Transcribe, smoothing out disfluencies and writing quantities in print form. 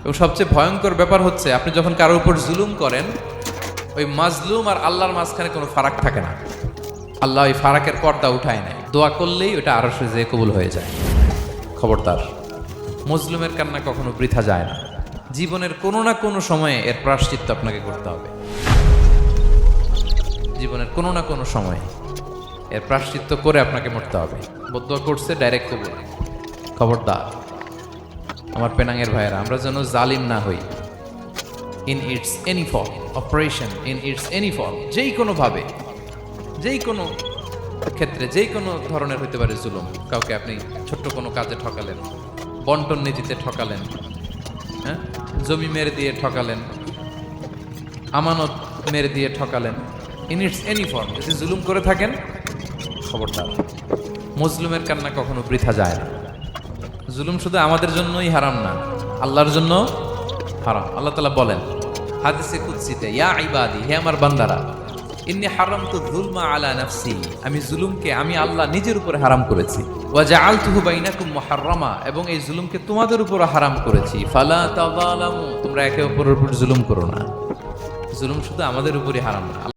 এবং সবচেয়ে ভয়ঙ্কর ব্যাপার হচ্ছে আপনি যখন কারোর উপর জুলুম করেন, ওই মাজলুম আর আল্লাহর মাঝখানে কোনো ফারাক থাকে না। আল্লাহ ওই ফারাকের পর্দা উঠায় নেয়, দোয়া করলেই ওটা আরশে যেয়ে কবুল হয়ে যায়। খবরদার, মজলুমের কান্না কখনো বৃথা যায় না। জীবনের কোনো না কোনো সময়ে এর প্রায়শ্চিত্ত আপনাকে করতে হবে। জীবনের কোনো না কোনো সময়ে এর প্রায়শ্চিত্ত করে আপনাকে মরতে হবে। বদুয়া করছে, ডাইরেক্ট কবুল। খবরদার আমার পেনাঙের ভাইয়েরা, আমরা যেন জালিম না হই। In it's any form, operation in it's any form, যেই কোনোভাবে, যেই কোনো ক্ষেত্রে, যেই কোনো ধরনের হইতে পারে জুলুম। কাউকে আপনি ছোট্ট কোনো কাজে ঠকালেন, বন্টন নীতিতে ঠকালেন, হ্যাঁ, জমি মেরে দিয়ে ঠকালেন, আমানত মেরে দিয়ে ঠকালেন, ইন ইটস এনি ফর্ম যদি জুলুম করে থাকেন, খবরদার, মজলুমের কান্না কখনো বৃথা যায় না। জুলুম শুধু আমাদের জন্যই হারাম না, আল্লাহর জন্য হারাম। আল্লাহ তাআলা বলেন হাদিসে কুদসিতে, ইয়া ইবাদি, হে আমার বান্দারা, ইন্নী হারামতু যুলমা আলা নাফসি, আমি জুলুমকে আমি আল্লাহ নিজের উপরে হারাম করেছি। ওয়া জাআলতুহু বাইনাকুম মুহাররামা, এবং এই জুলুমকে তোমাদের উপর হারাম করেছি। ফালা তাযালামু, তোমরা একে অপরের উপর জুলুম করো না। জুলুম শুধু আমাদের উপরই হারাম না।